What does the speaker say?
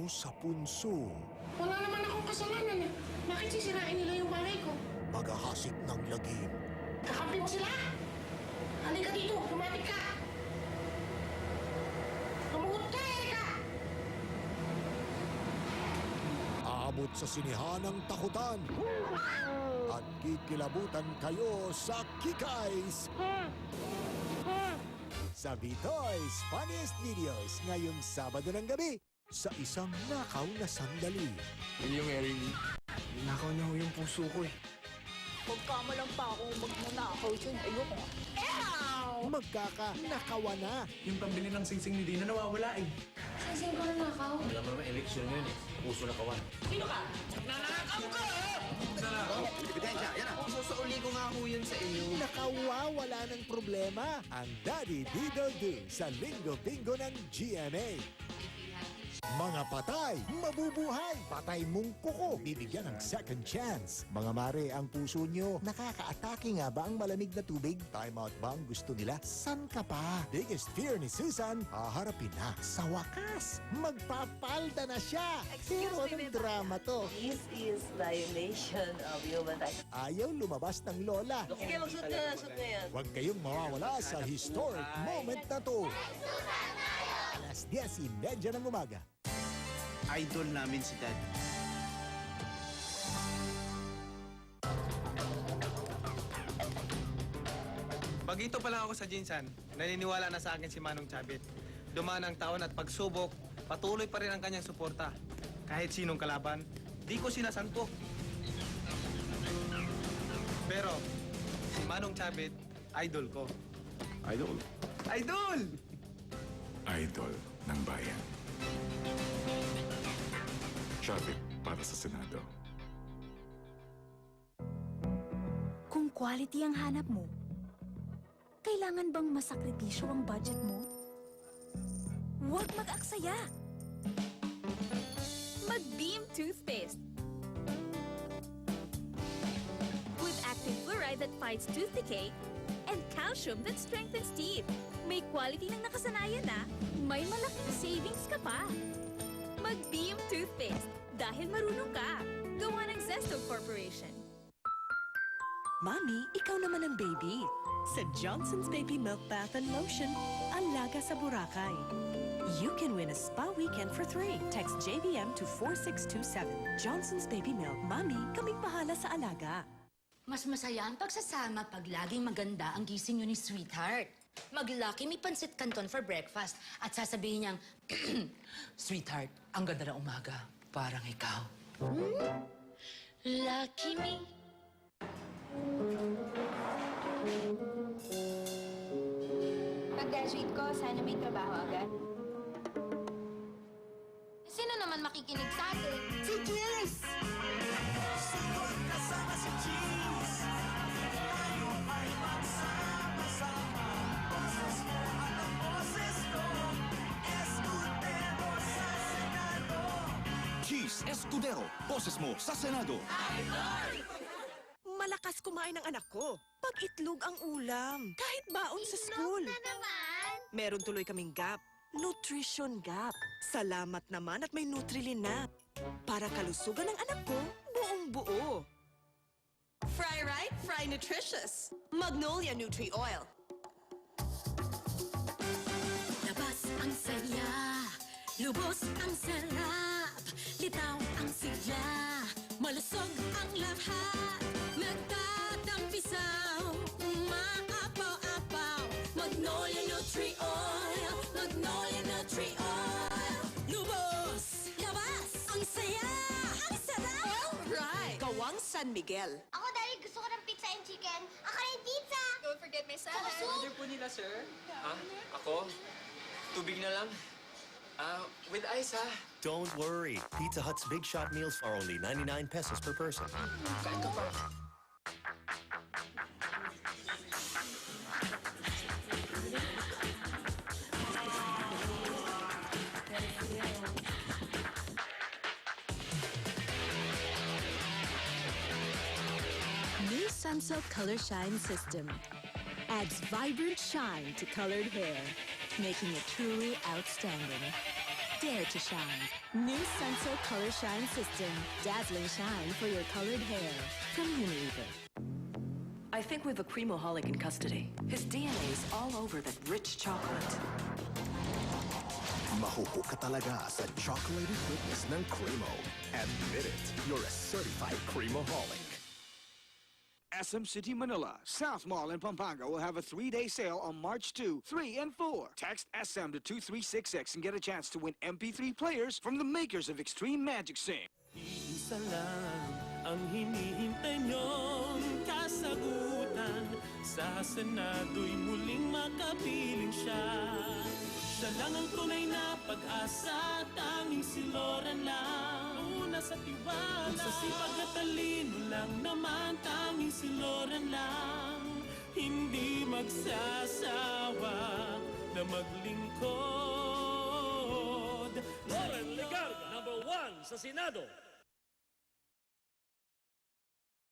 mo sa punso. Wala naman akong kasalanan eh. Bakit sisirain nila yung balay ko? Maghahasik ng lagim. Kakampi mo sila? Halika dito, lumapit ka! Lumuhod ka, Erika! Aabot sa sinihan ng takutan. At kikilabutan kayo sa Kikays! Sa Vitoy's Funniest Videos ngayong Sabado ng gabi sa isang nakaw na sandali. Yun yung Erin. Nakaw na ho yung puso ko eh. Pagkamalang pa ako magmunakaw dyan. Ayoko. Magkaka-nakawa na. Yung pambili ng singsing ni Dina nawawala eh. Sasing ko na nakaw. Alam mo naman, eleksyon yun eh. Puso na kawan. Sino ka? Nanakaw ka! Ebidensya, yan na. Susuuli ko nga ho yun sa inyo. Nakawawala ng problema ang Daddy Diddle Do sa Linggo Bingo ng GMA. Mga patay, mabubuhay, patay mong kuko, bibigyan ng second chance. Mga mare, ang puso nyo, nakaka-atake nga ba ang malamig na tubig? Time out ba ang gusto nila? San ka pa? Biggest fear ni Susan, haharapin na. Sa wakas, magpapalda na siya. Pero anong drama to? This is violation of human rights. Ayaw lumabas ng lola. Sige, mag-shoot na yan. Huwag kayong mawawala sa historic moment na to. Alas 10:30 ng umaga. Idol namin si Dad. Bagito pa lang ako sa Jinsan, naniniwala na sa akin si Manong Chabit. Dumaan ang taon at pagsubok, patuloy pa rin ang kanyang suporta. Kahit sinong kalaban, di ko sinasantok. Pero, si Manong Chabit, idol ko. Idol. Idol! Idol ng bayan. Chavit para sa Senado. Kung quality ang hanap mo, kailangan bang masakripisyo ang budget mo? Huwag mag-aksaya! Mag-Beam Toothpaste! With active fluoride that fights tooth decay and calcium that strengthens teeth. May quality ng nakasanayan na, may malaking savings ka pa. Mag-Beam Toothpaste dahil marunong ka. Gawa ng Zesto Corporation. Mami, ikaw naman ang baby. Sa Johnson's Baby Milk Bath and Lotion, alaga sa Boracay. You can win a spa weekend for 3. Text JBM to 4627. Johnson's Baby Milk. Mami, kaming bahala sa alaga. Mas masaya ang pagsasama pag laging maganda ang gising nyo ni Sweetheart. Mag-Lucky Me Pancit Canton for breakfast at sasabihin niyang, Sweetheart, ang ganda ng umaga. Parang ikaw. Lucky Me. Pag-graduate ko, sana may trabaho agad. Sino naman makikinig sa atin? Si Cheers! Cheese Escudero, boses mo sa Senado. Malakas kumain ng anak ko. Pag itlog ang ulam. Kahit baon sa school. Meron tuloy kaming gap. Nutrition gap. Salamat naman at may Nutrilin na. Para kalusugan ng anak ko, buong buo. Fry right, fry nutritious. Magnolia Nutri Oil. Labas ang saya, lubos ang sarap, litaw ang sigla, malusog ang lahat, nagtatampisaw, maapaw-apaw, Magnolia Nutri Oil, Magnolia Nutri Oil, lubos, labas, ang saya, ang sarap! Alright! Gawang San Miguel. Ako dahil gusto ko ng pizza and chicken. Ako rin pizza! Don't forget my salad. Order po nila, sir. Ha? Ako? Tubig na lang? With ice, ha? Don't worry. Pizza Hut's Big Shot meals are only 99 pesos per person. Kain ka pa. New Sunsilk Color Shine System adds vibrant shine to colored hair, making it truly outstanding. Dare to shine. New Sunsilk Color Shine System. Dazzling shine for your colored hair. From Unilever. I think we've a creamoholic in custody. His DNA is all over that rich chocolate. Mahuhook ka talaga sa chocolated goodness ng Cremo. Admit it, you're a certified Creamoholic. SM City Manila, South Mall in Pampanga will have a 3-day sale on March 2, 3, and 4. Text SM to 2366 and get a chance to win MP3 players from the makers of Extreme Magic Sing. Isa lang ang hinihintay niyong kasagutan. Sa Senado'y muling makapiling siya. Siya lang ang tunay na pag-asa, tanging si Loren lang. Una sa tiwala, sa sipag at talino lang naman, tanging si Loren lang. Hindi magsasawa na maglingkod. Loren Ligarda, #1 sa Senado.